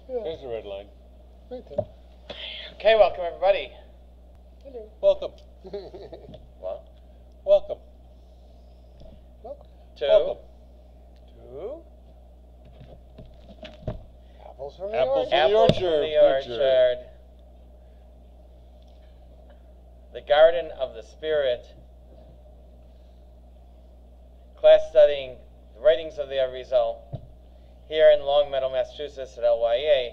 Yeah. There's the red line. Right there. Okay, welcome everybody. Hello. Welcome. What? Welcome. Welcome. Welcome. To Apples from the Apples Orchard. from the Apples from orchard. the orchard. The Garden of the Spirit. Class studying the writings of the Arizal here in Longmeadow, Massachusetts at LYA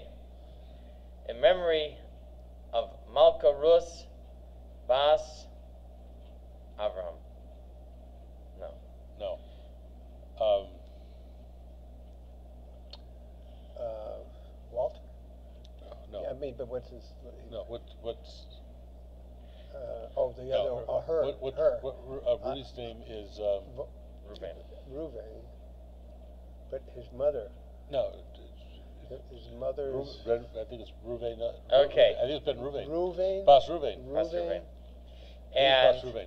in memory of Malka Ruth Bas Avraham. No. Walter? No. Yeah, I mean, but what's his... No. What's? the other... No, her. Her. Rudy's name is. Reuben. Reuven. But his mother... No. His mother's... I think it's Reuven. Okay. I think it's Ben Reuven. Reuven? Bas Reuven. Bas Reuven. Bas And Reuven.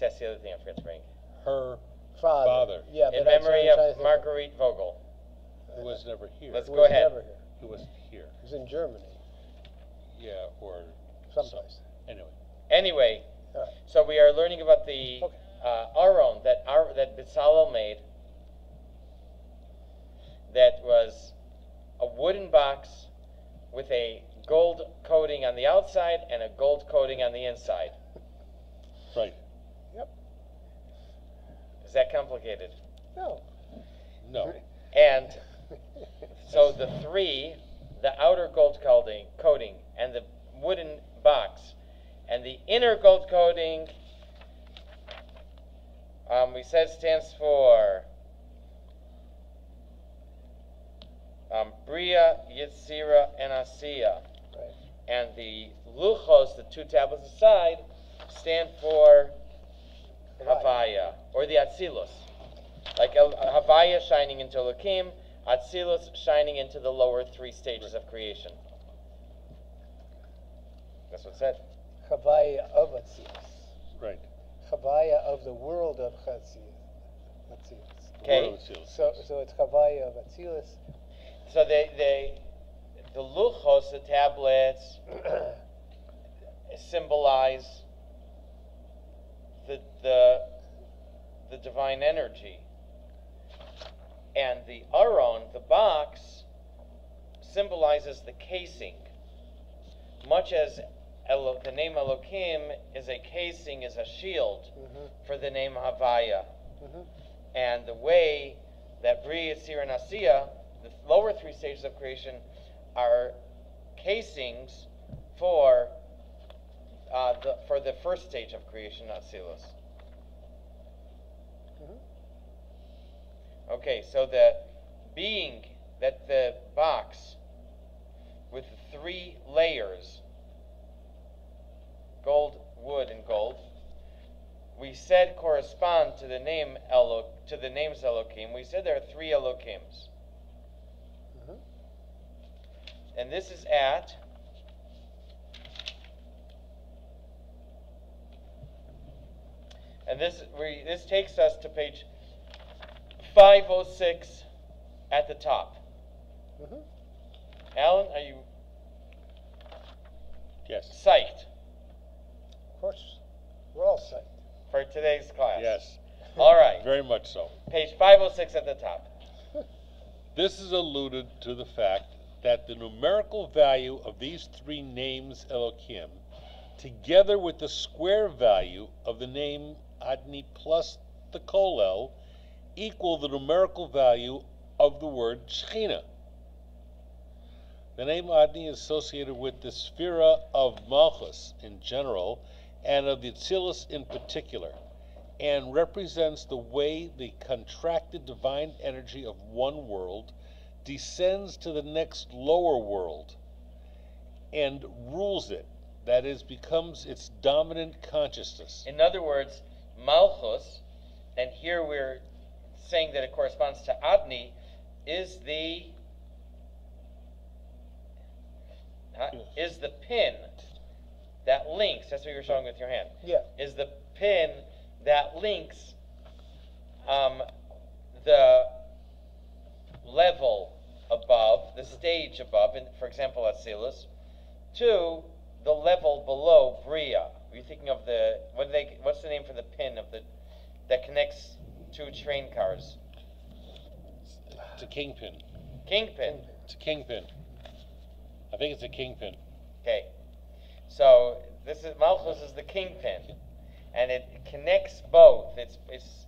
that's the other thing I forgot to bring. Her Father. Yeah, In but memory of Margarete Vogel. who was never here. Let's Who go was ahead. never here. Who wasn't here. He was in Germany. Yeah, or Someplace. Anyway. Anyway, Right. so we are learning about the Okay. aron that Bezalel made. That was a wooden box with a gold coating on the outside and a gold coating on the inside. Right. Yep. Is that complicated? No. No. And so the outer gold coating and the wooden box and the inner gold coating, we said stands for Bria, Yetzira, and Asiya. Right. And the luchos, the two tablets aside, stand for Havaya, or the Atzilus. Like Havaya shining into Elohim, Atzilus shining into the lower three stages of creation. That's what it said. Chavaya of Atzilus. Right. Chavaya of the world of Atzilus. Okay. So it's Chavaya of Atzilus. So the luchos, the tablets, symbolize the divine energy, and the aron, the box, symbolizes the casing. Much as the name Elohim is a casing, is a shield for the name Havaya, and the way that Bria, Yetzira, and Asiya, the lower three stages of creation, are casings for the first stage of creation, Atzilus. Okay, so the being that the box with the three layers, gold, wood, and gold, we said correspond to the name to the names Elohim. We said there are three Elohims. And this is at this takes us to page 506 at the top. Alan, are you Yes. psyched Of course, we're all psyched. for today's class? Yes. All right. Very much so. Page 506 at the top. This is alluded to the fact that the numerical value of these three names Elohim, together with the square value of the name Adni plus the Kolel, equal the numerical value of the word Shechina. The name Adni is associated with the Sphira of Malchus in general, and of the Atzilus in particular, and represents the way the contracted divine energy of one world descends to the next lower world and rules it, that is, becomes its dominant consciousness. In other words, Malchus, and here we're saying that it corresponds to Adni, is the pin that links. That's what you were showing with your hand. Yeah. Is the pin that links the level above, the stage above, for example, Atzilus, to the level below Bria. Are you thinking of what's the name for the pin that connects two train cars? It's a kingpin. Kingpin. It's a kingpin. I think it's a kingpin. Okay. So Malchus is the kingpin, and it connects both. It's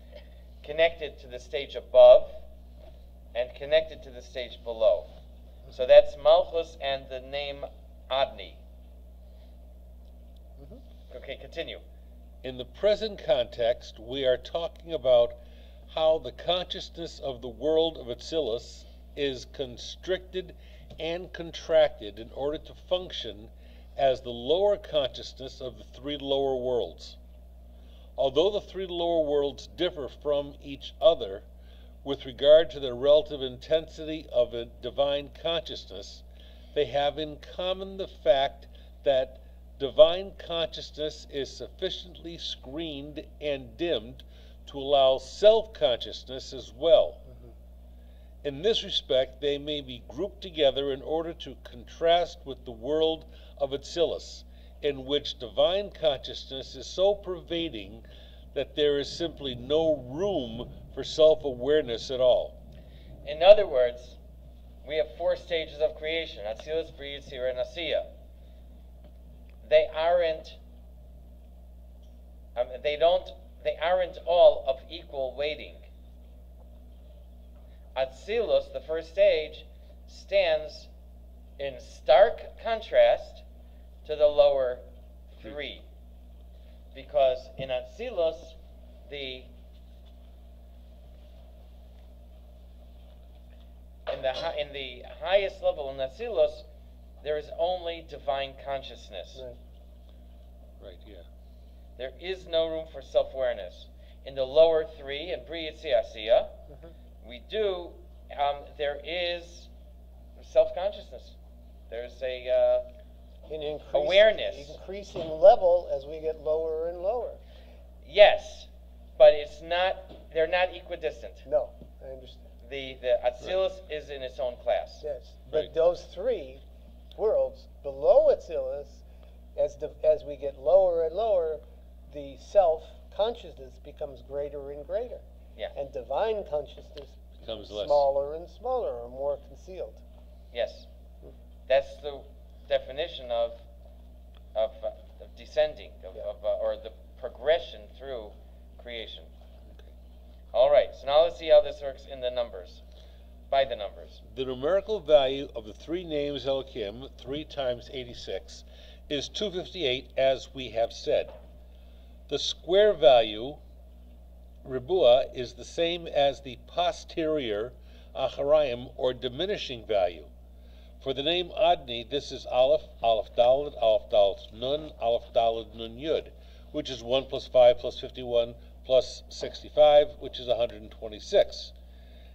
connected to the stage above and connected to the stage below. So that's Malchus and the name Adni. Okay, continue. In the present context, we are talking about how the consciousness of the world of Atzilus is constricted and contracted in order to function as the lower consciousness of the three lower worlds. Although the three lower worlds differ from each other with regard to their relative intensity of a divine consciousness, they have in common the fact that divine consciousness is sufficiently screened and dimmed to allow self-consciousness as well. In this respect, they may be grouped together in order to contrast with the world of Atzilus, in which divine consciousness is so pervading that there is simply no room for self-awareness at all. In other words, we have four stages of creation: Atzilus, Bria, Yetzirah, and Asiya. They aren't all of equal weighting. Atzilus, the first stage, stands in stark contrast to the lower three, because in Atzilus, in the highest level in Atzilus, there is only divine consciousness. Right, yeah. There is no room for self-awareness. In the lower three, in Bria, Yetzirah, Asiya, there is self-consciousness. There's awareness. Increasing level as we get lower and lower. Yes, but they're not equidistant. No, I understand. The Atzilus is in its own class. Yes, but those three worlds below Atzilus, as we get lower and lower, the self-consciousness becomes greater and greater. Yeah. And divine consciousness becomes less. Smaller and smaller, or more concealed. Yes. That's the definition of descending, or the progression through creation. Okay. All right, so now let's see how this works in the numbers, by the numbers. The numerical value of the three names Elohim, 3 times 86, is 258, as we have said. The square value, Ribua, is the same as the posterior Acharayim, or diminishing value. For the name Adni, this is Aleph, Aleph Dalet, Aleph Dalet Nun, Aleph Dalet Nun Yud, which is 1 plus 5 plus 51 plus 65, which is 126.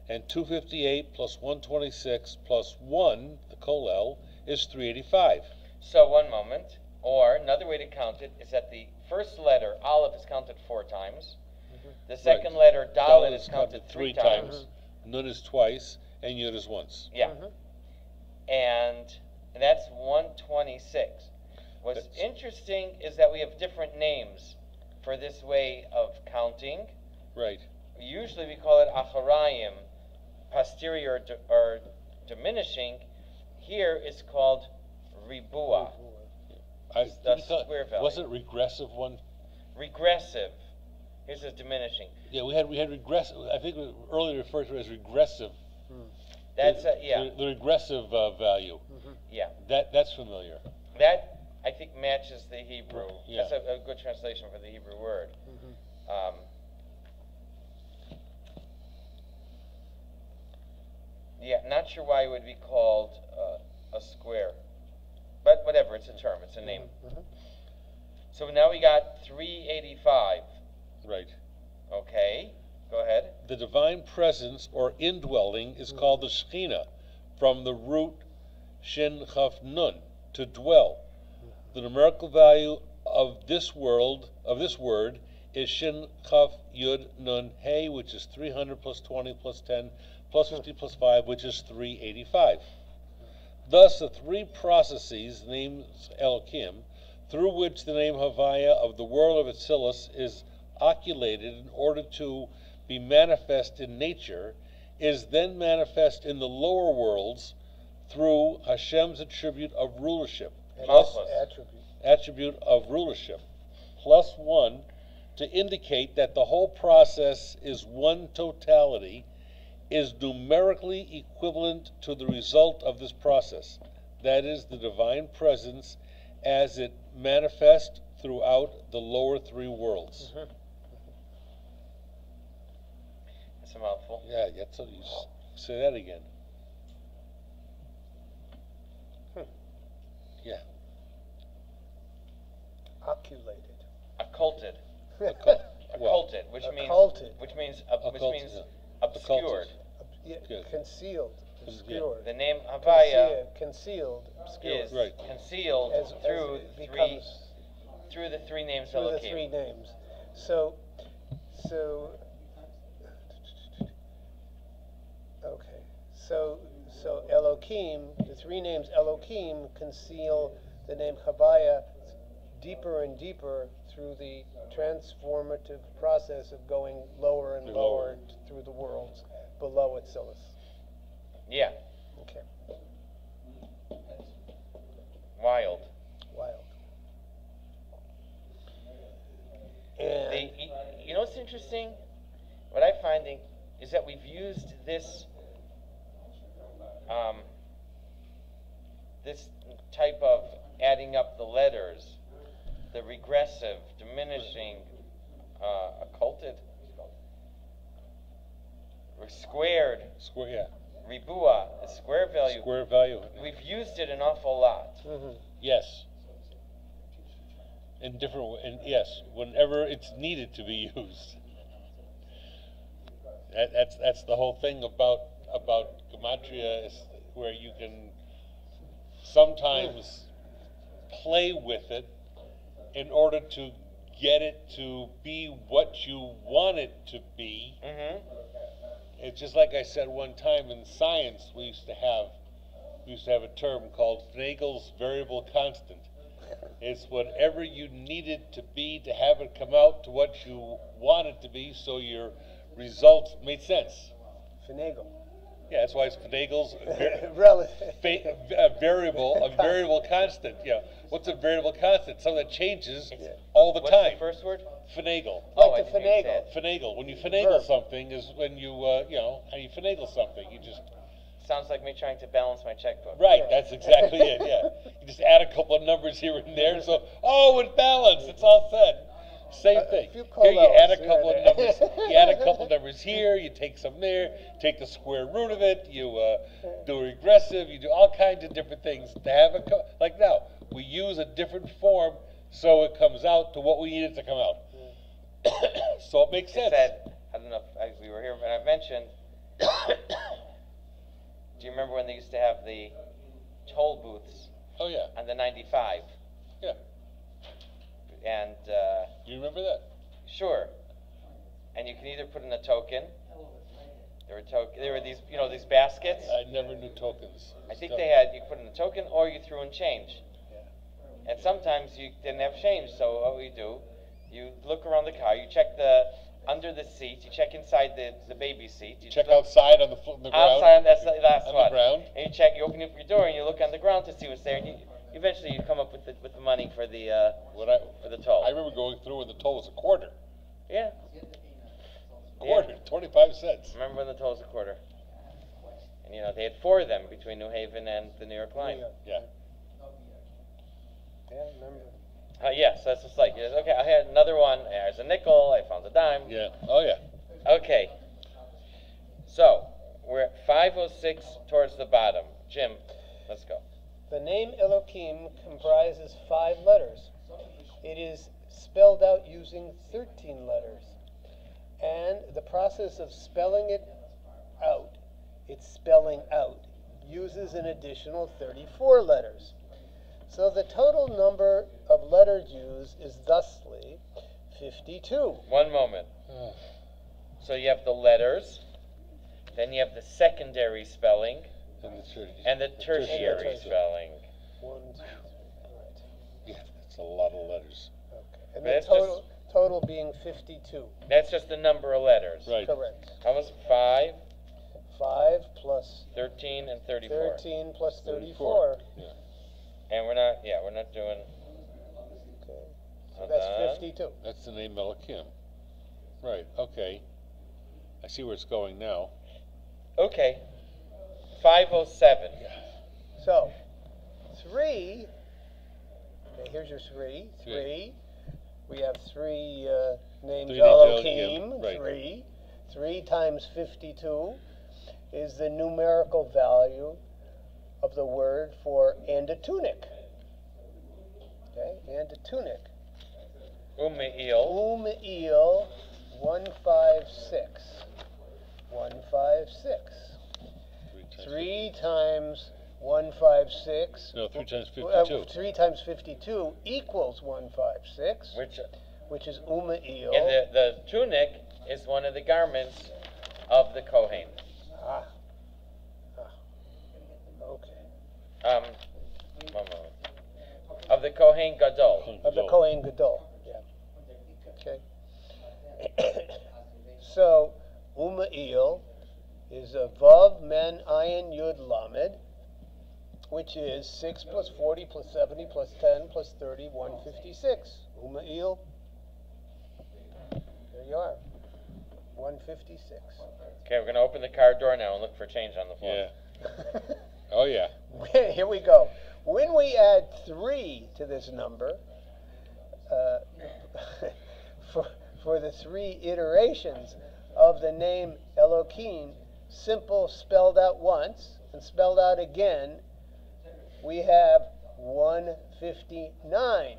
And 258 plus 126 plus 1, the Kolel, is 385. So one moment, or another way to count it is that the first letter, Aleph, is counted 4 times. The second letter, Dalet, is counted 3 times. Nun is twice, and Yud is once. Yeah. And that's 126. What's interesting is that we have different names for this way of counting. Right. Usually we call it Acharayim, posterior or diminishing. Here it's called Ribua. The square value. Was it regressive one? Regressive. Here's a diminishing. Yeah, we had regressive. I think we earlier referred to it as regressive. That's the regressive value. Yeah. That's familiar. That, I think, matches the Hebrew. Yeah. That's a good translation for the Hebrew word. Yeah, not sure why it would be called a square. But whatever, it's a term, it's a name. So now we got 385. Right. Okay, go ahead. The divine presence or indwelling is called the Shekhinah, from the root Shin Chaf Nun, to dwell. The numerical value of this word is Shin Chaf Yud Nun Hey, which is 300 plus 20 plus 10 plus 50 plus 5, which is 385. Thus, the three processes, named Elohim, through which the name Havaya of the world of Atzilus is oculated in order to be manifest in nature, is then manifest in the lower worlds through Hashem's attribute of rulership, plus attribute of rulership, plus 1, to indicate that the whole process is one totality, is numerically equivalent to the result of this process, that is, the divine presence as it manifests throughout the lower three worlds. Mm-hmm. That's a mouthful. Yeah, that's a, you say that again. Yeah. Oculated. Occulted. Occulted, which occulted. means yeah. obscured. Concealed, obscured. The name Havaya concealed, obscured. is concealed through the three names through Elohim. the three names. So okay. So Elohim, the three names Elohim conceal the name Havaya deeper and deeper through the transformative process of going lower and lower through the worlds below Atzilus. Yeah. Okay. Wild. And you know what's interesting? What I'm finding is that we've used this this type of adding up the letters, the regressive, diminishing, occulted, or squared, ribua, the square value. Square value. We've used it an awful lot. mm-hmm. Yes. In different, yes, whenever it's needed to be used. That's the whole thing about gematria, is where you can sometimes play with it in order to get it to be what you want it to be. Mm-hmm. It's just like I said one time in science, we used to have a term called Finagel's variable constant. It's whatever you need it to be to have it come out to what you want it to be, so your results made sense. Finagle. Yeah, that's why it's Finagel's variable constant. Yeah, what's a variable constant? Something that changes all the What's time. the first word? Finagle. Like to finagle. Finagle. When you finagle something is when you how you finagle something. You just Sounds like me trying to balance my checkbook. right. That's exactly it. Yeah, you just add a couple of numbers here and there. So it's balanced. It's all set. Same thing. Here you add a couple of numbers. You add a couple of numbers here. You take some there. Take the square root of it. You do a regressive. You do all kinds of different things to have it like now. We use a different form so it comes out to what we need it to come out. So it makes sense. I don't know if we were here, but I mentioned. Do you remember when they used to have the toll booths? Oh yeah. On the 95. Yeah. And do you remember that? Sure. And you can either put in a token. There were these baskets. I never knew tokens. I think you put in a token or you threw in change. And sometimes you didn't have change, so what we do, you look around the car, you check under the seat, you check inside the baby seat. You check outside on the ground. Outside, that's the last on one. The ground. And you open up your door and you look on the ground to see what's there, and eventually you come up with the money for the toll. I remember going through when the toll was a quarter. Yeah. Quarter, 25 cents. Remember when the toll was a quarter? And they had 4 of them between New Haven and the New York line. Yeah. Yeah, I remember. So that's just like, okay, I had another one. There's a nickel. I found a dime. Yeah. Oh, yeah. Okay. So, we're at 506 towards the bottom. Jim, let's go. The name Elohim comprises 5 letters. It is spelled out using 13 letters. And the process of spelling it out, uses an additional 34 letters. So the total number of letters used is thusly 52. One moment. So you have the letters, Then you have the secondary spelling and and the tertiary spelling. 1, 2, 3, right. Yeah, that's a lot of letters. Okay. And But the total being 52. That's just the number of letters. Right. Correct. How was 5? 5 plus 13 and 34. 13 plus 34. Yeah. And we're not doing. Okay. So Hold that's on. 52. That's the name Elohim. Right, okay. I see where it's going now. Okay. 507. So, 3. Okay, here's your 3. 3. Yeah. We have 3 names 3 names Elohim. Elohim, right. 3. 3 times 52 is the numerical value of the word for and a tunic. Okay, and a tunic. Ume'il. 156. 156. 3 times 156. No, 3 times 52. 3 times 52 equals 156, which is Ume'il. And the tunic is one of the garments of the Kohen. Okay. One moment. Of the Kohen Gadol. Of the Kohen Gadol. Yeah. Okay. So, Ume'il is a Vav Men Ayin Yud Lamed, which is 6 plus 40 plus 70 plus 10 plus 30, 156. Ume'il. There you are. 156. Okay, we're going to open the car door now and look for change on the floor. Yeah. Oh, yeah. Here we go. When we add 3 to this number, for the 3 iterations of the name Elohim, simple spelled out once and spelled out again, we have 159.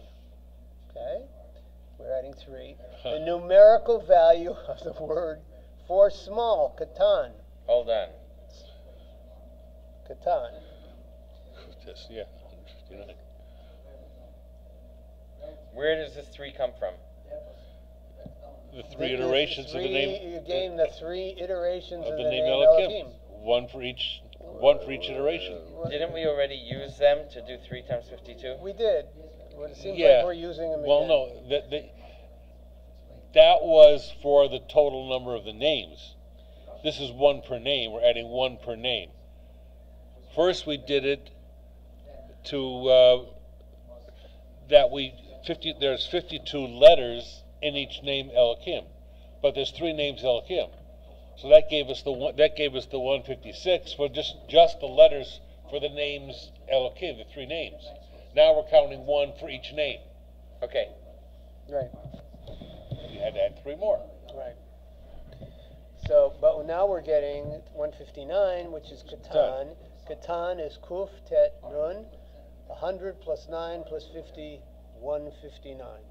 Okay? We're adding 3. The numerical value of the word for small, katan. Hold on. Katan. Yes, yeah. 159. Where does this 3 come from? The 3 iterations of the name. Again, the 3 iterations of of the the name name Elohim. Elohim. One for each iteration. Didn't we already use them to do 3 times 52? We did. But it seems Yeah. like we're using them Well, again. no, that was for the total number of the names. This is 1 per name. We're adding 1 per name. First, we did it to there's 52 letters in each name Elohim, but there's 3 names Elohim. So that gave us the 156 for just the letters for the names Elohim, the 3 names. Now we're counting 1 for each name. Okay. Right. We had to add 3 more. Right. So, but now we're getting 159, which is Katan. Katan is Kuf Tet Nun. 100 plus 9 plus 50, 159.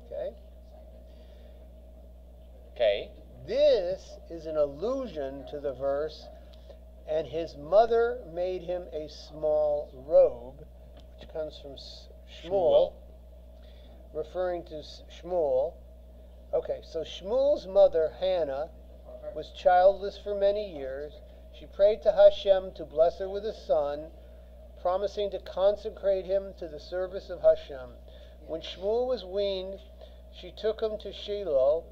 Okay? Okay. This is an allusion to the verse, and his mother made him a small robe, which comes from Shmuel, referring to Shmuel. Okay, so Shmuel's mother, Hannah, was childless for many years. She prayed to Hashem to bless her with a son, promising to consecrate him to the service of Hashem. When Shmuel was weaned, she took him to Shiloh,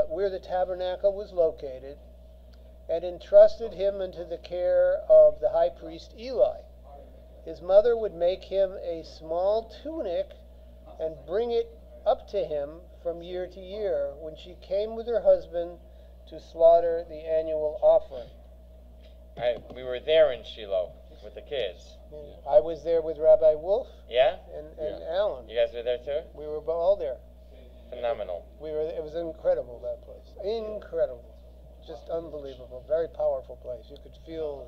where the tabernacle was located, and entrusted him into the care of the high priest Eli. His mother would make him a small tunic and bring it up to him from year to year when she came with her husband to slaughter the annual offering. We were there in Shiloh with the kids. I was there with Rabbi Wolf Yeah? and Alan. You guys were there too? We were all there. Phenomenal. It was incredible, that place. Incredible. Just unbelievable. Very powerful place. You could feel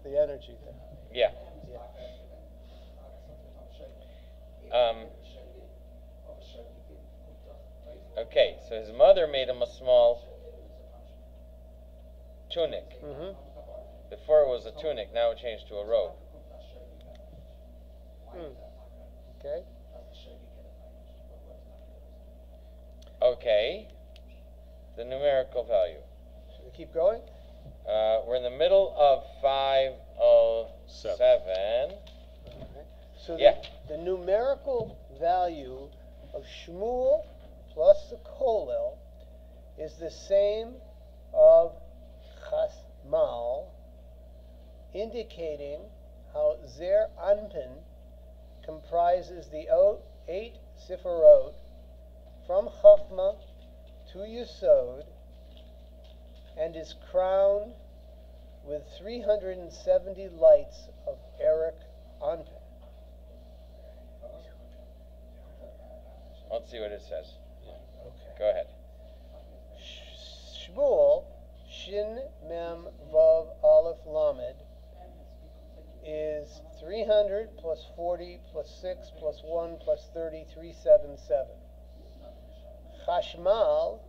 the energy there. Yeah. Okay, so his mother made him a small tunic. Mm-hmm. Before it was a tunic, now it changed to a robe. Okay. Okay. the numerical value. Should we keep going? We're in the middle of 507. So Yeah. the numerical value of Shmuel plus the Kollel is the same of Chasmal, indicating how Zer Anpin comprises the 8 Sifirot from Chachma to Yesod and is crowned with 370 lights of Eric Anpin. Let's see what it says. Okay. Go ahead. Shmuel, Shin Mem Vav Aleph Lamed, is 300 plus 40 plus 6 plus 1 plus 30, 377. Chashmal,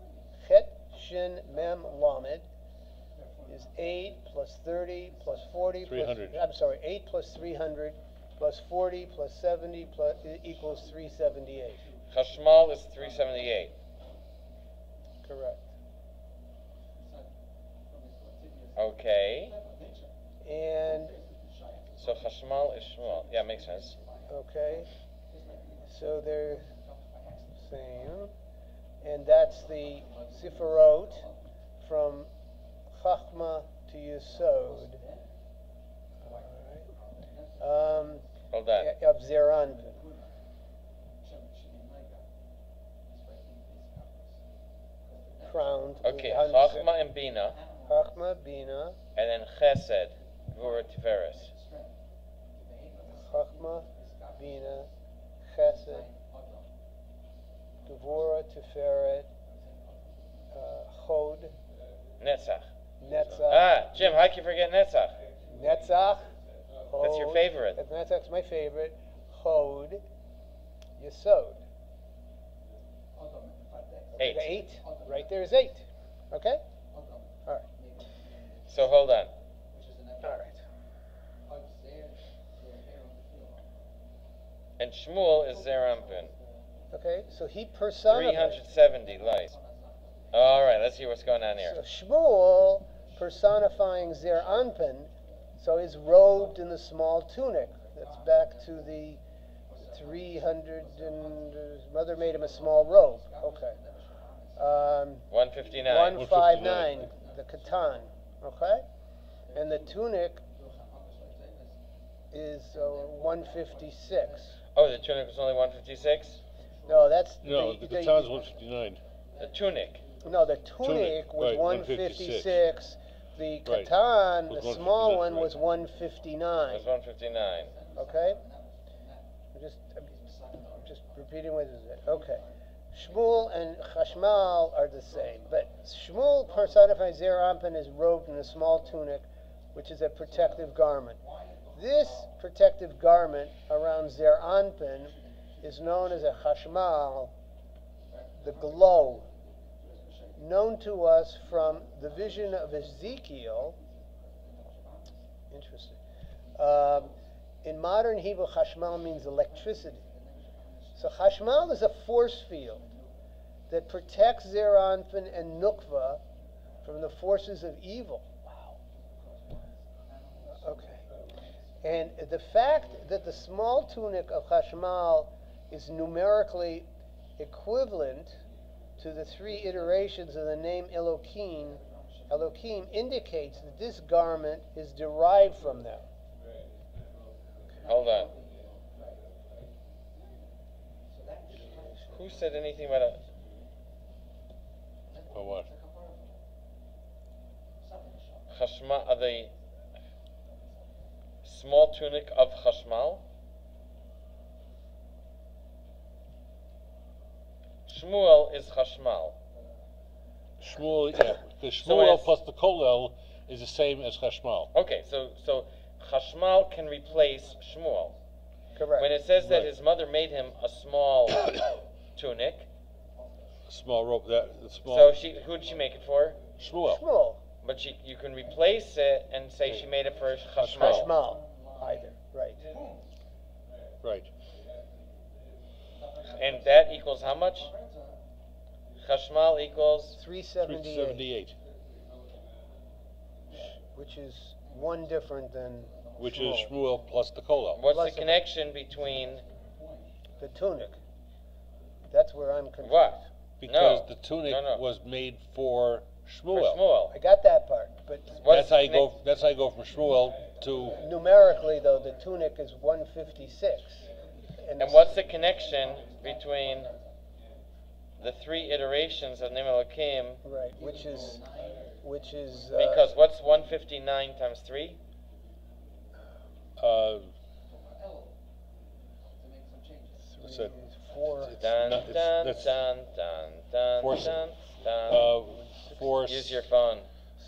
Chet Shin Mem Lamed, is 8 plus 30 plus 40 300. plus, I'm sorry, 8 plus 300 plus 40 plus 70 plus, equals 378. Chashmal is 378. Correct. Okay. And So Chashmal is Shmuel. Yeah, makes sense. okay, so they're same, and that's the Sifirot from Chachma to Yesod. Hold on. Of Zeran. Crowned. Okay, with Chachma and Bina, Chachma, Bina, and then Chesed, Gvura Tiferes. Chachma, Bina, Chesed, Gevura, Tiferet, Chod, Netzach. Netzach. Jim, how can you forget Netzach? Netzach. That's your Chod. favorite. Netzach's my favorite. Chod, Yesod. 8. 8. Right there is 8. Okay? All right. So hold on. All right. And Shmuel is Zerampin. Okay, so he personifies. 370 lights. All right, let's see what's going on here. So Shmuel personifying Zer Anpin, so is robed in the small tunic. That's back to the 300 and mother made him a small robe. Okay. 159. 159, the katan. Okay, and the tunic is 156. Oh, the tunic was only 156? No, that's No, the katan's 159. The tunic. No, the tunic was right, 156. The Right. katan, Was the small 159, one, right. was It 159. was 159. Okay? I'm just repeating what is it. Okay. Shmuel and Chashmal are the same, but Shmuel personifies Zer Anpin is robed in a small tunic, which is a protective garment. This protective garment around Zer Anpin is known as a Chashmal, the glow, known to us from the vision of Ezekiel. Interesting. In modern Hebrew, Chashmal means electricity. So Chashmal is a force field that protects Zer Anpin and Nukva from the forces of evil. Wow. Okay. And the fact that the small tunic of Chashmal is numerically equivalent to the 3 iterations of the name Elohim indicates that this garment is derived from them. Hold on. Who said anything about a... Oh, what? Chashma, the small tunic of Chashmal? Shmuel is Chashmal. Shmuel, yeah, because So Shmuel it's- plus the Kollel is the same as Chashmal. Okay, so Chashmal can replace Shmuel. Correct. When it says that Right. his mother made him a small tunic, Small rope, small. so who'd she make it for? Shmuel. Shmuel. But you can replace it and say she made it for Chashmal. Chashmal. Either. Right. Right. And that equals how much? Chashmal equals 378, which is one different than which Shmuel. is Shmuel plus the Kola. What's Plus the connection between the tunic. That's where I'm confused. what? Because No. the tunic No. was made for For Shmuel. Shmuel. I got that part, but What's That's how the you go. That's how you go from Shmuel to. numerically, though, the tunic is 156. And what's the connection between the three iterations of Nim Elokim? right? Which is Because what's 159 times 3? What's that? 4. Dun, not- it's- dun, that's dun, dun, dun, force- dun, dun. Four. Use your phone.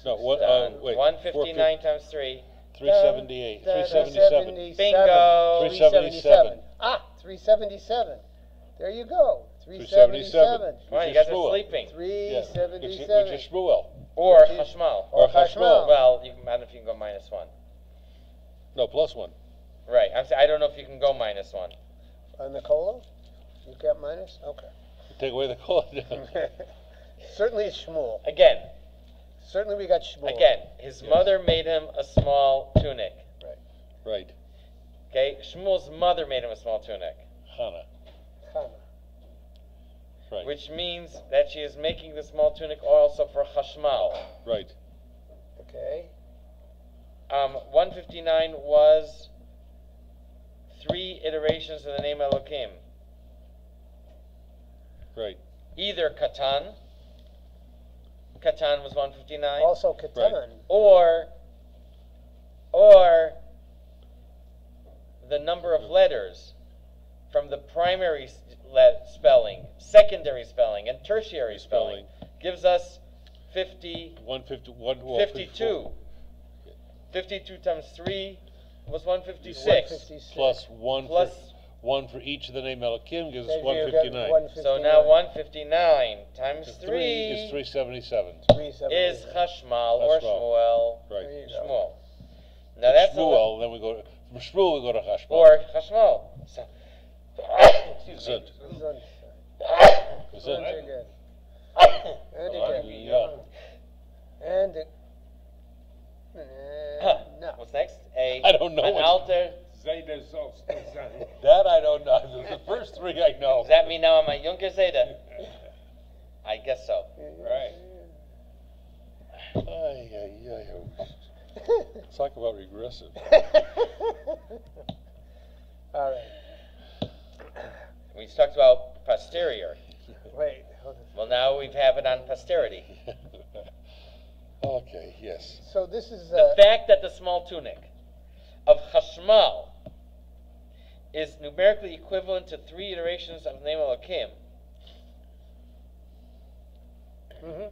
No. What? Dun. Wait. 159 times 3. 378. Dun, dun, 377. Bingo. 377. 377. There you go. 377. Come on, you Which guys is are Shmuel. sleeping. Yeah. 377. Which is Shmuel. Or Which is- Chashmal. Or Chashmal. Well, I don't know if you can go -1. No, plus one. Right. I don't know if you can go -1. On the cola? You got minus? Okay. Take away the Kola. Certainly it's Shmuel. Again, Certainly we got Shmuel. his Yes. mother made him a small tunic. Right. Okay, Shmuel's mother made him a small tunic, Hana. Chana. Right. which means that she is making the small tunic also for Chashmal. Right. Okay. 159 was 3 iterations of the name Elokim. Right. Either Katan was 159, Also Katan. or the number of letters from the primary spelling, secondary spelling, and tertiary spelling gives us 50, 151. 52. 52 times 3 was 156. 156. Plus one. Plus, One for each of the name Elokim gives us Then you got 159. 159. so now 159 times 3 is 377. 378. is Chashmal or Chashmal. Shmuel. Right. There you go. Shmuel. Now that's Shmuel. Then we go from Shmuel. We go to Chashmal. or Chashmal. So, excuse me. Zund. Zund. Zund. Very good. And Oh, again. yeah. And no. What's next? I don't know An what- altar. That I don't know. The first three I know. Does that mean now I'm a Junker Zeta? I guess so. Right. Ay, ay, ay. Talk about regressive. All right. We talked about posterior. Wait. Hold on. Well, now we have it on posterity. Okay, yes. So this is The fact that the small tunic of Chashmal is numerically equivalent to 3 iterations of the name Elokim mhm,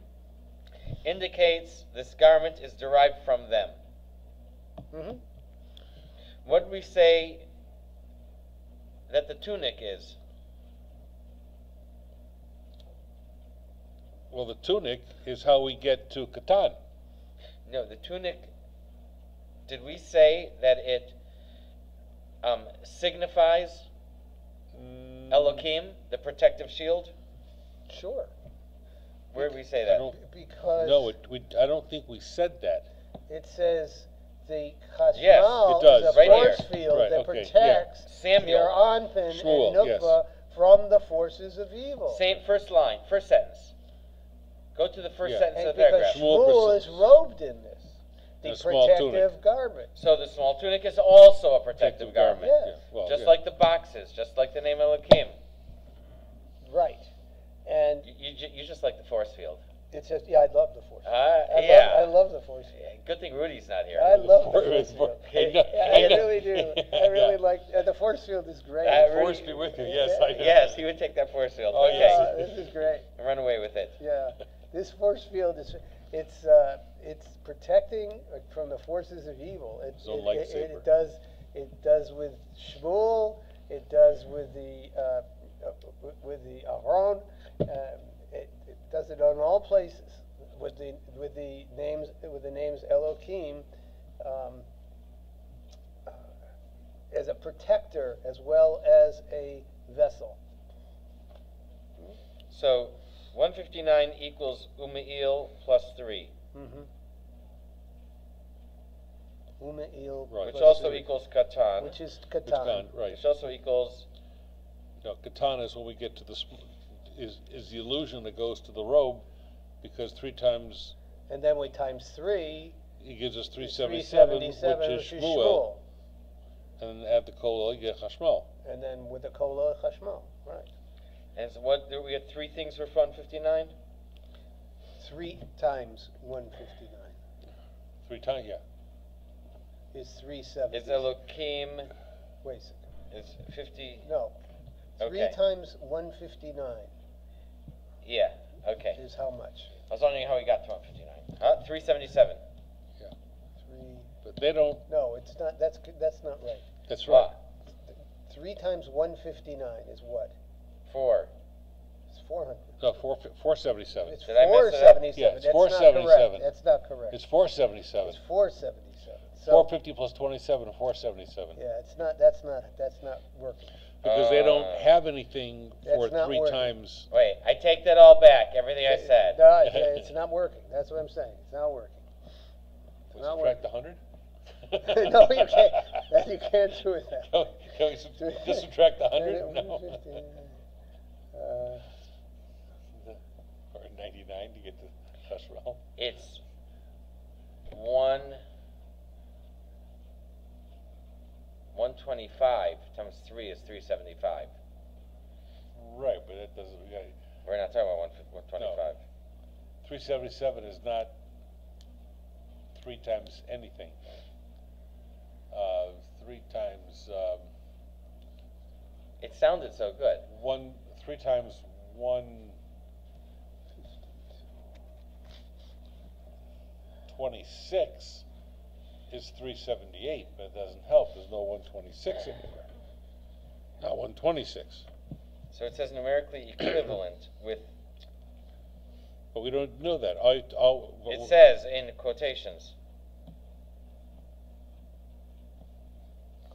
indicates this garment is derived from them. mhm. What do we say that the tunic is? Well, the tunic is how we get to Katan. No, the tunic, did we say that it signifies Elokim, the protective shield? Sure. Where did we say I that? don't, Because no, I don't think we said that. it says the chashmal Yes, it does, is a right force here. field Right, that okay, protects Samuel. your Anpin Shmuel, and yes. Nukva from the forces of evil. Same first line, first sentence. Go to the first Yeah. sentence And of the because paragraph. Shmuel Shmuel pers- is robed in this, the A small protective tunic. garment. So the small tunic is also a protective Protective garment. Yes. Yeah, well, Just yeah. like the boxes, just like the name Elokim. Right. And You just like the force field. it says, yeah, I love the force field. Yeah. I love the force field. Good thing Rudy's not here. I love the For- force for- field. I know- Yeah, I I know. really do. I really Yeah. like the force field is great. Force be with you. Yes, I know. Yes, he would take that force field. Oh, Okay. yes. This is great. Run away with it. Yeah, this force field is it's protecting from the forces of evil. It's a lightsaber. It does with Shmuel. It does with the Aaron. It does it on all places with the names Elohim as a protector as well as a vessel. So 159 equals Umeil plus 3. Umeil, Right. Which also equals Katan. which is Katan, Katan. right. Which also equals... No, Katan is when we get to the is the illusion that goes to the robe, because 3 times. And then we times 3. He gives us 377, which is Shmuel. Shmuel. And then add the Kola, you get Chashmal. And then with the Kola, Chashmal. Right. And so what, we had 3 things for 159? 3 times 159 3 times, yeah. is 370. Is Elohim... Wait a second. Is 50... No. 3 Okay. times 159 Yeah, okay. is how much? I was wondering how we got to 159. 377. Yeah. 3. But they don't. No, it's not. That's not right. That's right. 3 times 159 is what? 4. It's 400. No, 477. It's Did I mess it up? 477. Yeah, it's That's 477. not correct. That's not correct. It's 477. It's 477. So, 450 plus 27 and 477. yeah, it's not. That's not working. Because they don't have anything for That's not 3 working. times. Wait, I take that all back, everything I said. No, it's not working. That's what I'm saying. It's not working. It's not Subtract working. 100? No, you can't. You can't do it that way. Can we just subtract the 100? No. Or 99 to get to Chashmal? It's 125 times 3 is 375. Right, but that doesn't. We're not talking about 125. 377 is not 3 times anything. 3 times. It sounded so good. 3 times 126 is 378, but it doesn't help. There's no 126 anywhere. Not 126. So it says numerically equivalent with... But we don't know that. It says in quotations.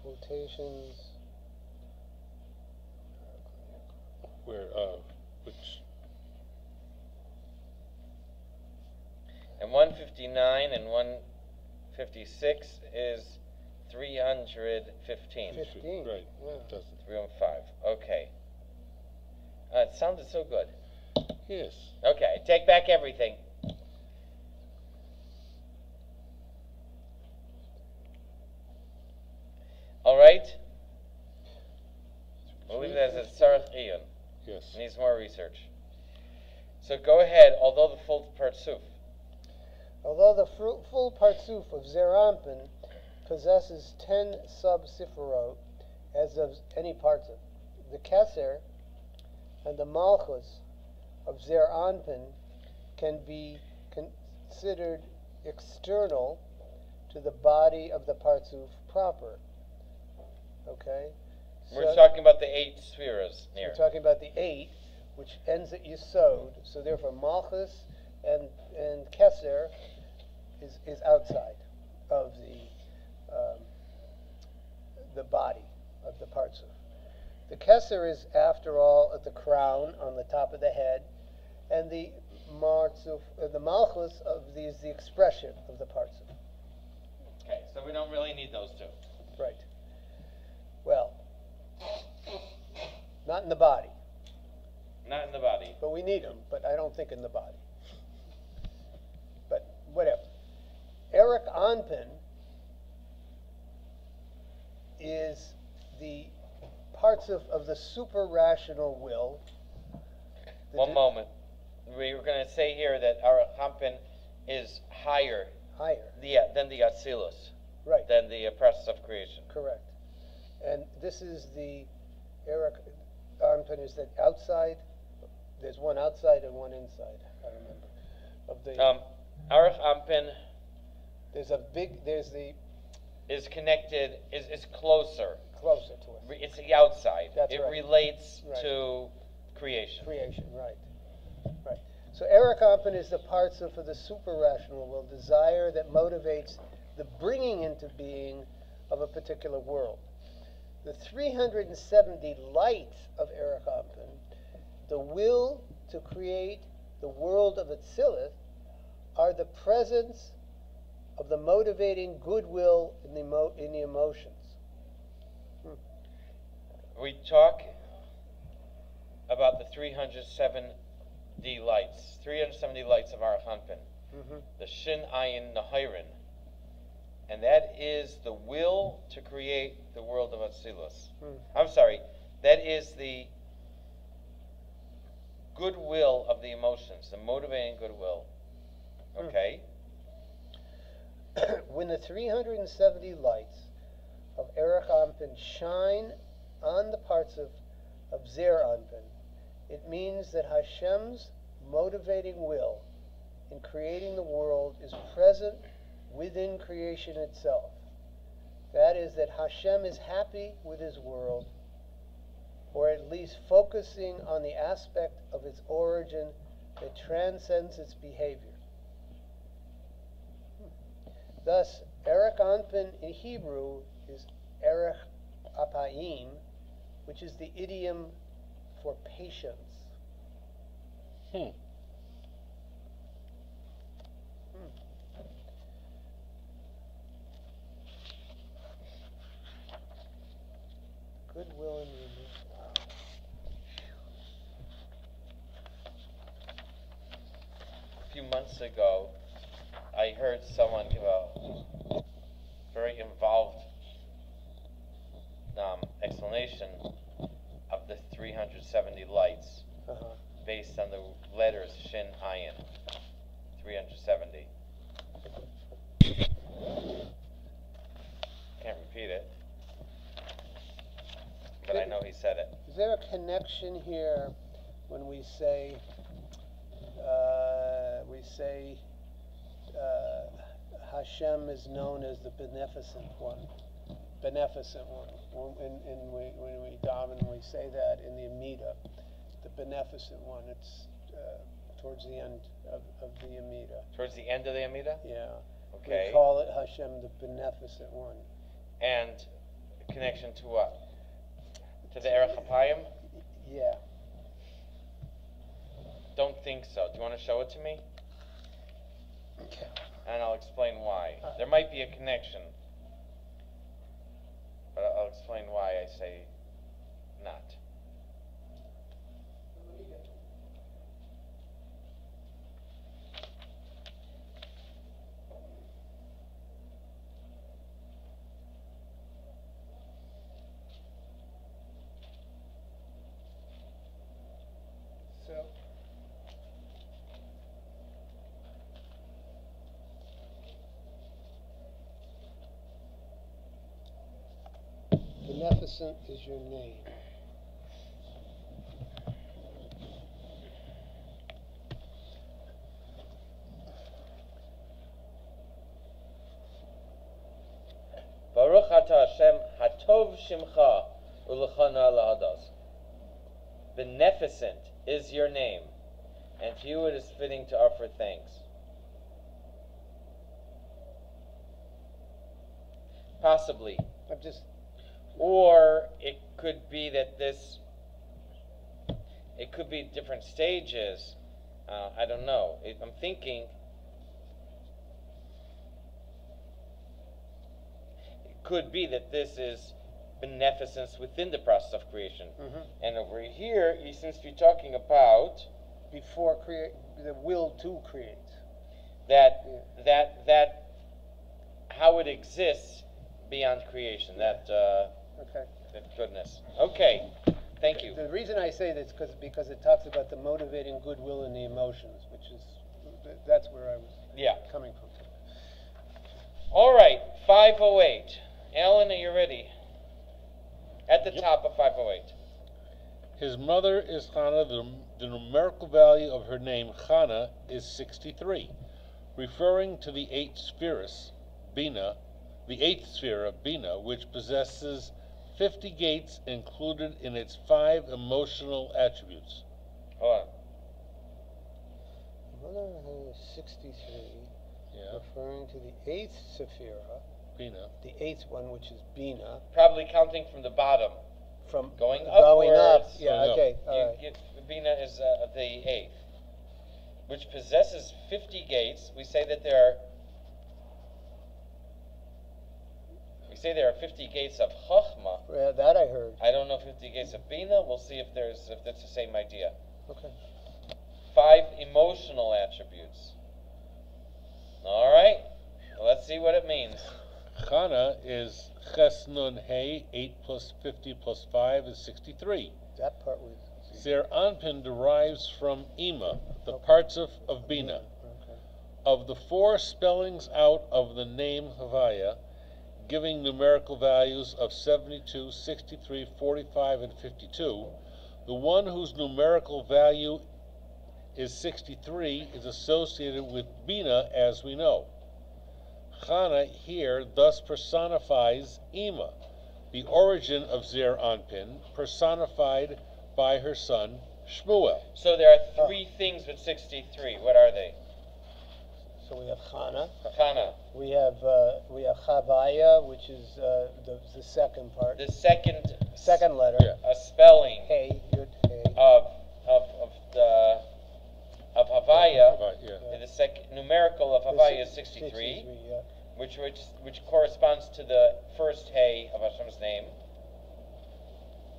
Quotations. Where, which... And 159 and 156 is 315. 15. Right. Yeah. It doesn't. 315. Okay. It sounded so good. Yes. Okay, take back everything. All right. We'll leave that as a Sarach Iyun. Yes. Needs more research. So go ahead, although the full Partsuf. Although the full Partsuf of Zeranpin possesses 10 sub-Sifirot, as of any parts of the Keser and the Malchus of Zeranpin can be considered external to the body of the Partsuf proper. Okay? We're talking about the 8 spheres here. We're talking about the 8, which ends at Yesod. So therefore, Malchus and Keser is outside of the body of the Partsuf. The Keser is, after all, at the crown on the top of the head, and the Malchus is the expression of the Partsuf. Okay, so we don't really need those two. Right. Well, not in the body. Not in the body. But we need them, but I don't think in the body. But whatever. Eric Anpin is the parts of the super-rational will. One moment. We were going to say here that our Hampin is higher than the Atzilus. Right. Than the process of creation. Correct. And this is the Eric Anpin is that outside. There's one outside and one inside. I remember. Of the Aruch Ampin is connected, is closer to it. It's the outside. That's it right. relates Right. to creation. Right. So Eric Ampin is the parts of the super-rational will, desire that motivates the bringing into being of a particular world. The 370 light of Eric Ampin, the will to create the world of Atzilith, are the presence of the motivating goodwill in the emotions. We talk about the 370 lights of Arachanpin, the Shin Ayin Nahirin, and that is the will to create the world of Atzilus. I'm sorry, that is the goodwill of the emotions, the motivating goodwill. Okay? When the 370 lights of Erech Anpin shine on the parts of Zer Anpin, it means that Hashem's motivating will in creating the world is present within creation itself. That is, that Hashem is happy with his world, or at least focusing on the aspect of its origin that transcends its behavior. Thus, Erech Anpin in Hebrew is Erech Apayim, which is the idiom for patience. Goodwill in the emotion. A few months ago, I heard someone give a very involved explanation of the 370 lights based on the letters Shin Ayin, 370. Can't repeat it, but I know he said it. Is there a connection here when we say Hashem is known as the beneficent one? Beneficent one. When we daven, we say that in the Amida, the beneficent one. It's towards the end of the Amida. Towards the end of the Amida? Yeah. Okay. We call it Hashem the beneficent one. And connection to what? To the Erech Apayim? Yeah. Don't think so. Do you want to show it to me? Okay. And I'll explain why. There might be a connection, but I'll explain why I say not. Beneficent is your name. Baruch Ata Hashem Hatov Shimcha Ulechana La'adas. Beneficent is your name, and to you it is fitting to offer thanks. Possibly. Or it could be that it could be different stages. I don't know. I'm thinking it could be that this is beneficence within the process of creation. And over here, since you're talking about before the will to create, that how it exists beyond creation. Okay. That goodness. Okay. Thank you. The reason I say this is because it talks about the motivating goodwill in the emotions, that's where I was coming from. All right, 508. Alan, are you ready? At the top of 508. His mother is Chana. The numerical value of her name, Chana, is 63, referring to the eighth sphere, Bina, which possesses 50 gates included in its 5 emotional attributes. Hold on. Mother is 63, referring to the 8th Sephira, Bina. The 8th one, which is Bina. Probably counting from the bottom. From going up. upwards. Yeah, okay. Bina is the 8th. which possesses 50 gates. We say that there are 50 gates of Chochmah. Yeah, that I heard. I don't know 50 gates of Bina. We'll see if that's the same idea. Okay. 5 emotional attributes. All right. Well, let's see what it means. Chana is Ches Nun Hey, 8 plus 50 plus 5 is 63. That part was. Zer Anpin derives from Ima, the parts of Bina. Okay. Of the 4 spellings out of the name Havaya, giving numerical values of 72, 63, 45, and 52, the one whose numerical value is 63 is associated with Bina, as we know. Chana here thus personifies Ima, the origin of Zer Anpin, personified by her son Shmuel. So there are 3 things with 63. What are they? So we have Chana. Chana. We have Chavaya, which is the second part. The second letter. a spelling Hey, Yud, Hey. of Havaya. Yeah. The second numerical of Havaya is 63, yeah. which corresponds to the first Hey of Hashem's name,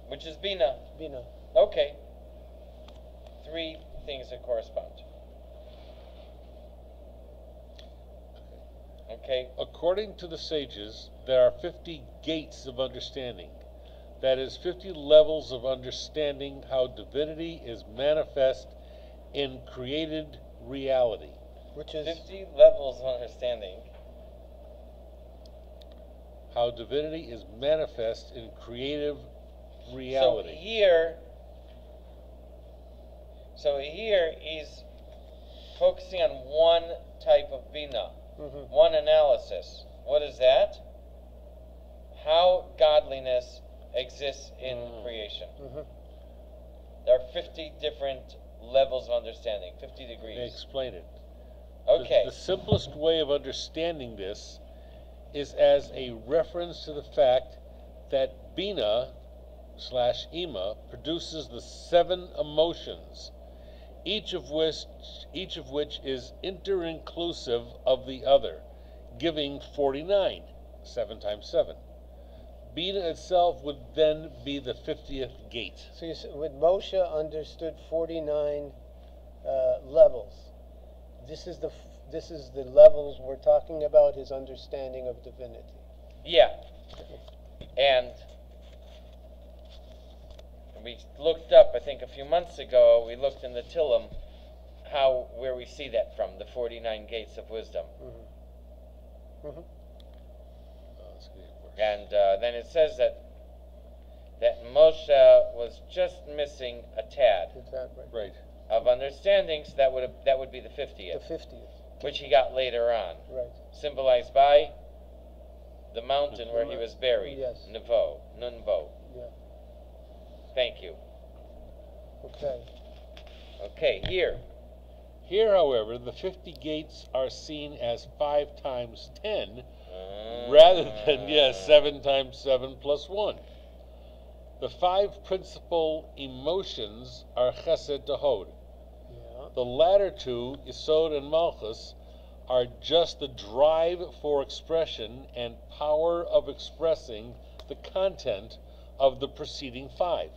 which is Bina. Bina. Okay. 3 things that correspond. Okay. According to the sages, there are 50 gates of understanding. That is, 50 levels of understanding how divinity is manifest in created reality. Which is 50 levels of understanding. How divinity is manifest in creative reality. So here he's focusing on one type of Bina, one analysis. What is that? How godliness exists in creation. There are 50 different levels of understanding, 50 degrees. They explain it. Okay. The simplest way of understanding this is as a reference to the fact that Bina / Ima produces the 7 emotions, each of which is inter-inclusive of the other, giving 49, 7 times 7. Bina itself would then be the 50th gate. So you said, with Moshe understood 49 levels. This is the levels we're talking about, his understanding of divinity. Yeah. And we looked up, I think a few months ago, we looked in the Tillim where we see that from, the 49 gates of wisdom. And then it says that Moshe was just missing a tad Right. of understanding, so that would be the 50th. The 50th. Which he got later on. Right. Symbolized by the mountain where he was buried. Yes. Nunvo. Yeah. Thank you. Okay. Okay, here. Here, however, the 50 gates are seen as 5 times 10, rather than, 7 times 7 plus 1. The 5 principal emotions are Chesed to Hod. Yeah. The latter 2, Yesod and Malchus, are just the drive for expression and power of expressing the content of the preceding 5.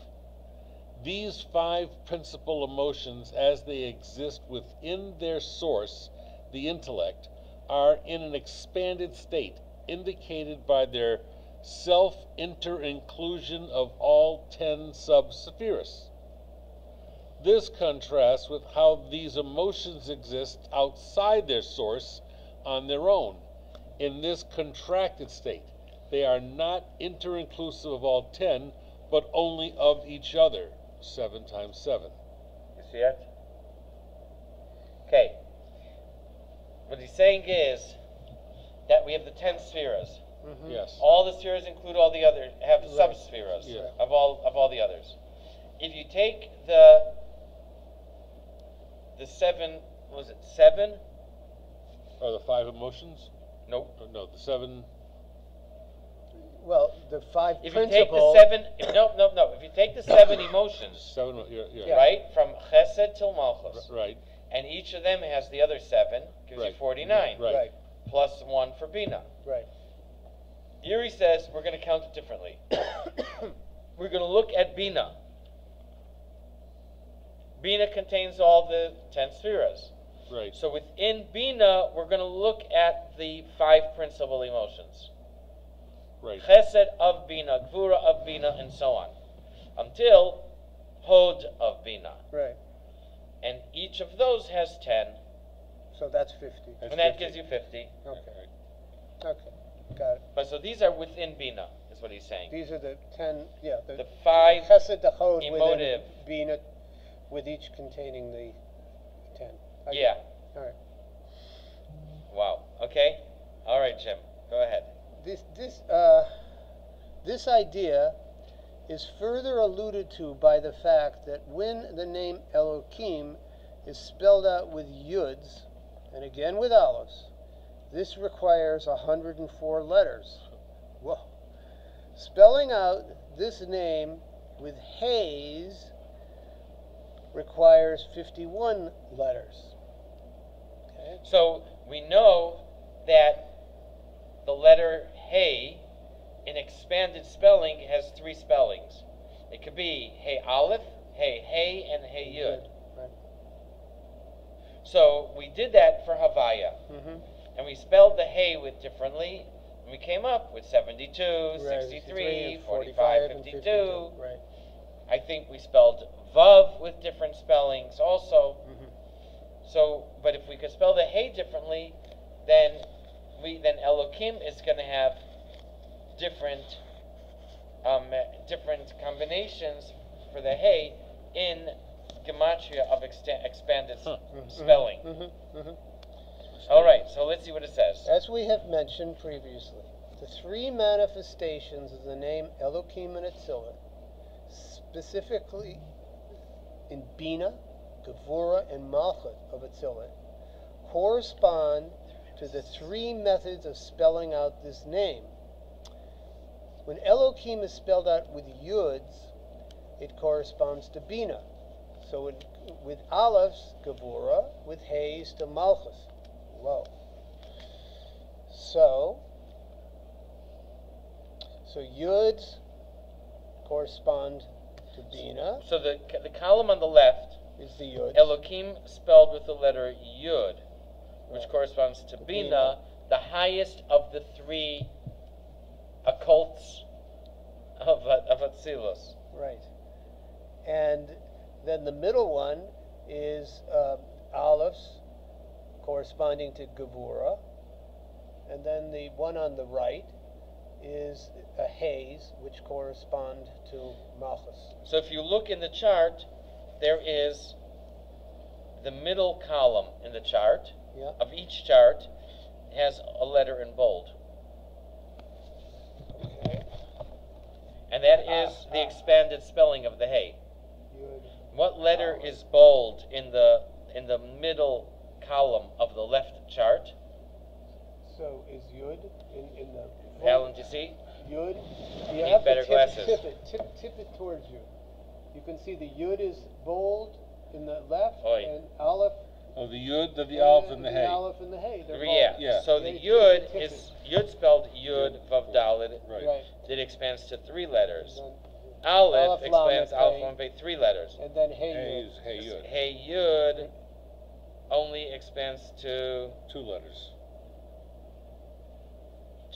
These 5 principal emotions, as they exist within their source, the intellect, are in an expanded state, indicated by their self-inter-inclusion of all 10 sub-sephiros. This contrasts with how these emotions exist outside their source on their own. In this contracted state, they are not inter-inclusive of all 10, but only of each other, 7 times 7. You see it? Okay. What he's saying is that we have the 10 spheres. Yes. All the spheres include all the other, have sub-spheres of all the others. If you take the 7, was it 7? Are the 5 emotions? Nope. No, the 7. Well, the 5 If principal. you take the 7, no. If you take the 7 emotions, 7, right, from Chesed till Malchus, right. And each of them has the other 7, gives you Right. 49. Right. Plus 1 for Bina. Right. Yuri says we're going to count it differently. We're going to look at Bina. Bina contains all the 10 spheres. Right. So within Bina, we're going to look at the 5 principal emotions. Right. Chesed of Bina, Gvura of Bina, and so on. Until Hod of Bina. Right. And each of those has 10. So that's 50. That's And that 50. gives you 50. Okay. Okay. Got it. But so these are within Bina, is what he's saying. These are the 10, yeah. The 5 Chesed, the Hod emotive. within Bina, with each containing the 10. Yeah. All right. Wow. Okay. All right, Jim. Go ahead. This idea is further alluded to by the fact that when the name Elohim is spelled out with yuds, and again with aleph, this requires 104 letters. Whoa. Spelling out this name with hays requires 51 letters. Okay? So we know that the letter Hey in expanded spelling has 3 spellings. It could be Hey Aleph, Hey, and Hey Yud. Right. So we did that for Havaya. Mm-hmm. And we spelled the Hey with differently. And we came up with 72, 63, 45, 52. Right. I think we spelled Vav with different spellings also. Mm-hmm. So, but if we could spell the Hey differently, then Elohim is going to have different combinations for the Hey in gematria of expanded spelling. Mm-hmm. Mm-hmm. All right, so let's see what it says. As we have mentioned previously, the 3 manifestations of the name Elohim and Atzillah, specifically in Bina, Gevurah, and Malchut of Atzillah, correspond to the 3 methods of spelling out this name. When Elohim is spelled out with yuds, it corresponds to Bina. So with alephs, Gevurah, with hays to Malchus. Whoa. So yuds correspond to Bina. So the column on the left Is the yuds. Elohim spelled with the letter Yud, which Right. corresponds to Bina, the highest of the 3 occults of Atzilus. Right. And then the middle one is alephs, corresponding to Gevurah. And then the one on the right is a hays, which correspond to Malchus. So if you look in the chart, there is the middle column in the chart Yeah. of each chart has a letter in bold. Okay. And that is the expanded spelling of the Hey. Yud. What letter is bold in the middle column of the left chart? So is yud in the Alan, do you see? yud? You need have better to glasses. tip it towards you. You can see the yud is bold in the left, Oi. and aleph. Oh, the yud, the aleph, and the hay. aleph and the hay. They're Yeah. bold. Yeah. So the They Yud tip is Yud spelled Yud Vav Dalet. Right. Right. It expands to 3 letters. And Aleph Aleph, expands Lamed, Aleph Hey. Lamed Bey 3 letters. then, and then hay Hay yud. is hey yud. Hey Yud only expands to 2 letters.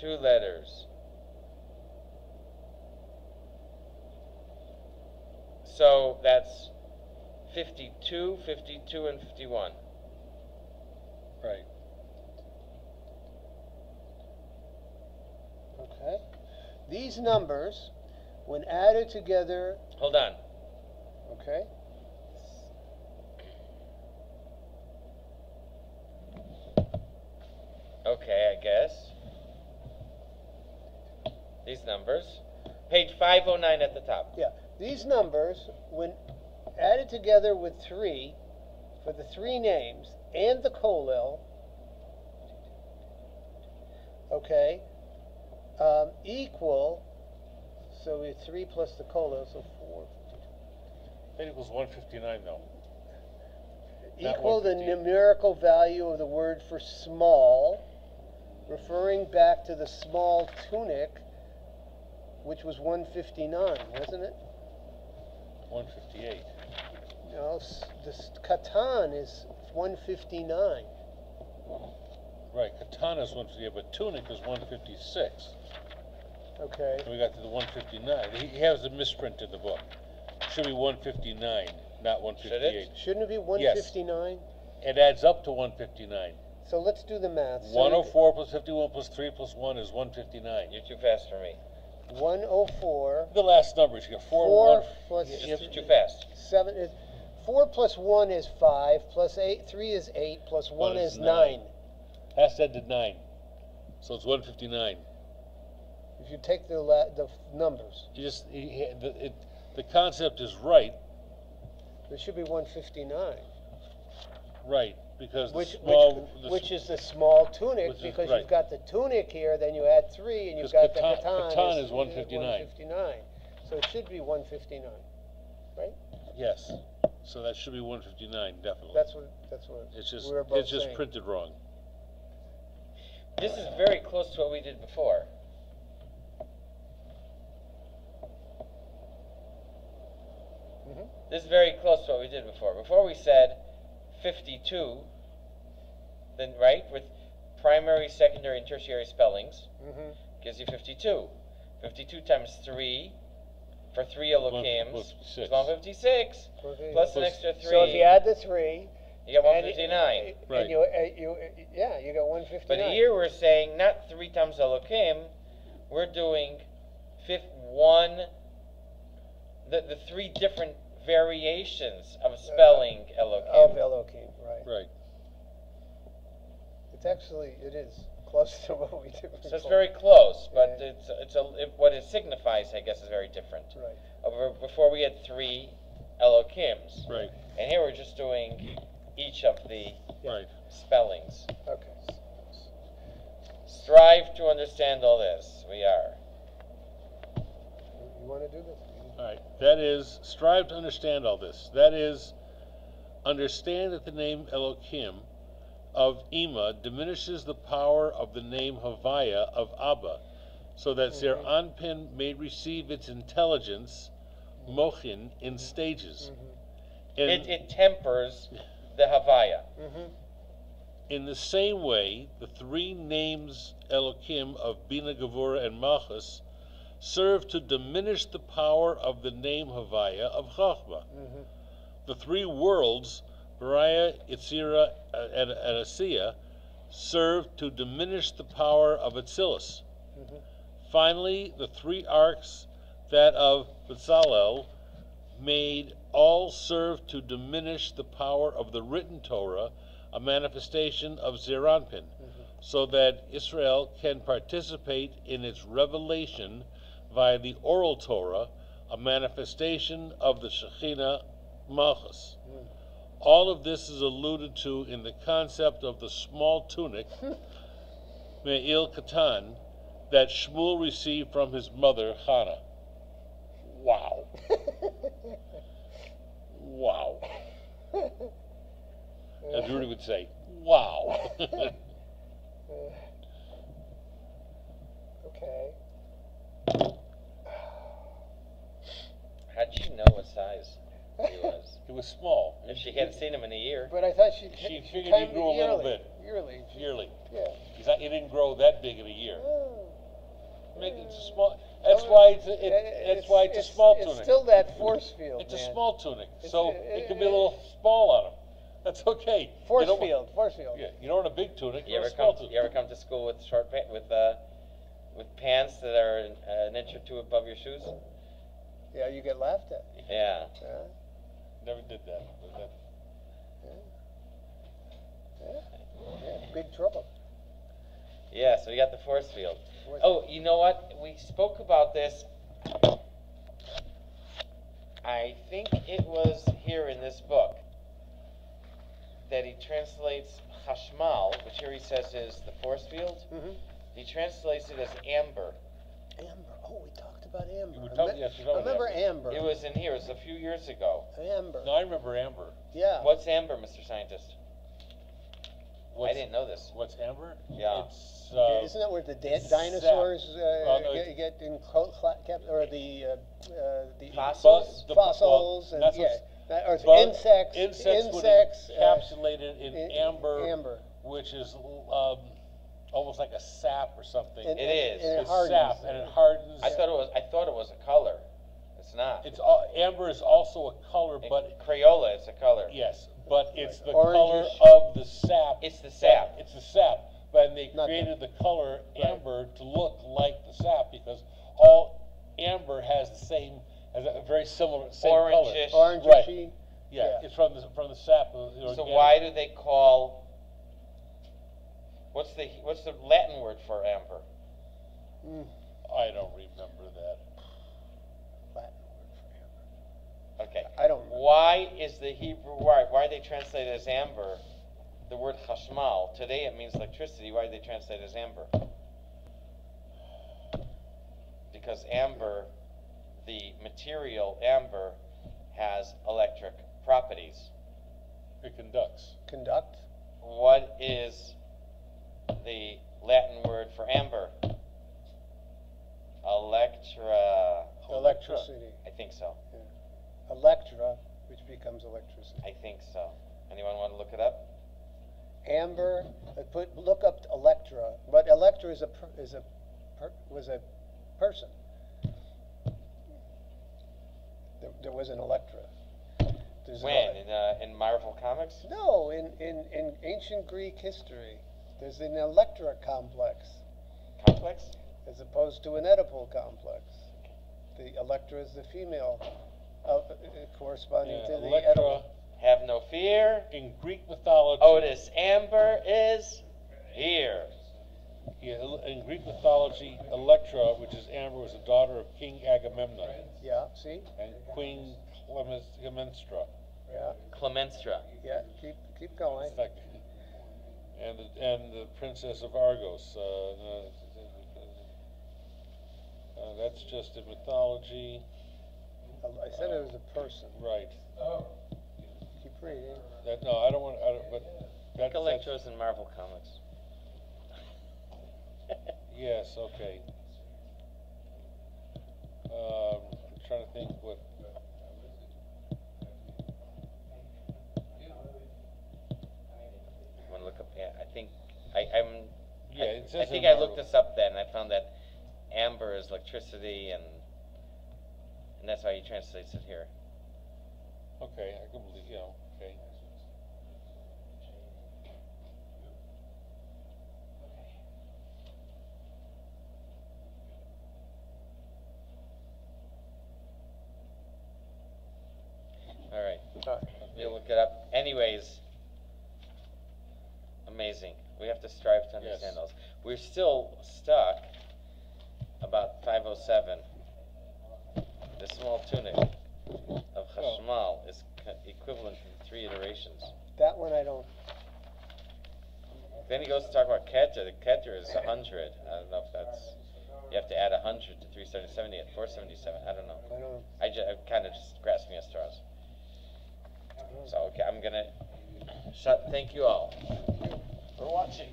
2 letters. So that's 52, 52, and 51. Right. Okay. These numbers, when added together, Hold on. okay, Okay, I guess. These numbers. Page 509 at the top. yeah, these numbers, when added together with 3, for the 3 names and the kollel, okay, equal, so we have 3 plus the kollel, so 4. That equals 159 though. equal the numerical value of the word for small, referring back to the small tunic, which was 159, wasn't it? 158. No, this katan is 159. Right, katana is 158, but tunic is 156. Okay. So we got to the 159. He has a misprint in the book. It should be 159, not 158. Shouldn't it be 159? It adds up to 159. So let's do the math. 104 plus 51 plus 3 plus 1 is 159. You're too fast for me. 104. The last numbers, you got 4 4 and 1. plus You're too fast. 7 is 4 plus 1 is 5 plus 3 is 8 plus 1 is 9. Has said to 9. So it's 159. If you take the numbers, You just the concept is right. it should be 159. Right, because Which is the small tunic, because right. you've got the tunic here, then you add 3, and you've got the katan. Katan is 159. 159. So it should be 159, right? Yes. So that should be 159, definitely. That's what it's just we were both it's just saying. printed wrong. This is very close to what we did before. This is very close to what we did before. Before we said 52, then right, with primary, secondary, and tertiary spellings, gives you 52. 52 times 3 for 3 elokim is 156 plus an extra 3. So if you add the 3, you get 159. Right. And you got 159. But here we're saying not 3 times elokim, we're doing the 3 different variations of spelling elokim. Of Elohim, right. Right. It is close to what we did before. So it's very close, but Yeah. what it signifies, I guess, is very different. Right. Before we had 3 elokims. Right. And here we're just doing each of the Right. spellings. Okay. Strive to understand all this. We are. You want to do this? All right. That is, strive to understand all this. That is, understand that the name Elohim of Ima diminishes the power of the name Havaya of Abba, so that Zer Anpin may receive its intelligence, Mochin, in stages. It tempers the Havaya. In the same way, the 3 names Elohim of Bina, Gevurah, and Malchus serve to diminish the power of the name Havaya of Chachma. The 3 worlds, Bariah, Yetzirah, and Asiya, serve to diminish the power of Atzilus. Finally, the 3 arcs, that of Bezalel, made, all serve to diminish the power of the written Torah, a manifestation of Zer Anpin, so that Israel can participate in its revelation via the oral Torah, a manifestation of the Shekhinah Malchus. All of this is alluded to in the concept of the small tunic, Me'il Katan, that Shmuel received from his mother, Hannah. Wow. Wow. As Rudy would say, wow. Okay. How'd you know what size he was? It was small. If she hadn't seen him in a year. But I thought She figured he'd grow a little bit. Yearly. Yearly. Yeah. He didn't grow that big in a year. Oh. It's a small. That's why it's a small tunic. It's still that force field. It's man. a small tunic, so it could be a little small on him. That's okay. Force field. Yeah, you don't want a big tunic. You want a small tunic. ever come to school with short with pants that are an inch or 2 above your shoes? Yeah, you get laughed at. Yeah. Never did that. Yeah, big trouble. Yeah, so we got the force field. Oh, you know what? We spoke about this. I think it was here in this book that he translates Hashmal, which here he says is the force field. He translates it as amber. Amber. Oh, we talked about amber. Yes, I remember amber. It was in here. It was a few years ago. Amber. No, I remember amber. Yeah. What's amber, Mr. Scientist? I didn't know this. What's amber? Yeah. It's, Isn't that where the it's dinosaurs no, get in or the Fossils? fossils and that's or but insects. Insects would encapsulated in amber, amber, which is almost like a sap or something. And, It is. And it It's hardens. sap, and it hardens. I thought it was a color. It's not. It's amber is also a color, but Crayola, it's a color. yes, but it's the Orangish. color of the sap. It's the sap. It's the sap, but they Not created the color amber to look like the sap because all amber has a very similar same Orangish. color. Orangey. Right. Yeah, it's from the sap. So why do they call? What's the Latin word for amber? I don't remember that. Latin word for amber. Okay. I don't remember. Why is the Hebrew word? Why are they translated as amber? The word chashmal. Today it means electricity. Why do they translate as amber? Because amber, the material amber, has electric properties. It conducts. Conduct. What is the Latin word for amber? Electricity. I think so. Electra, which becomes electricity. I think so. Anyone want to look it up? Amber. Look up Electra. But Electra was a person. There was an Electra. When in Marvel Comics? No, in ancient Greek history, there's an Electra complex Complex? as opposed to an Oedipal complex. The Electra is the female, corresponding to the Electra. Oedipal. Have no fear. In Greek mythology. Otis Amber is here. Yeah, in Greek mythology, Electra, which is amber, was the daughter of King Agamemnon Yeah, see? and Queen Clemenstra. Yeah, Clemenstra. yeah. Keep going. It's like, and the princess of Argos. That's just in mythology, I said it was a person. right? Keep reading. No, I don't want. But that's Electra's in Marvel Comics. yes. Okay. I'm trying to think what. I'm gonna look up. Yeah, I think I'm. Yeah, it says I think in I looked Marvel. this up then. I found that amber is electricity, and that's how he translates it here. Okay, I can believe. Okay. All right. You'll look it up. Anyways, amazing. We have to strive to understand Yes. those. We're still stuck about 507. The small tunic of Chashmal is equivalent to 3 iterations. That one I don't. Then he goes to talk about Keter. The Keter is 100. I don't know if that's... You have to add 100 to 370 at 477. I don't know. I don't. I'm kind of just grasping at straws. So, okay, I'm going to shut. Thank you all for watching.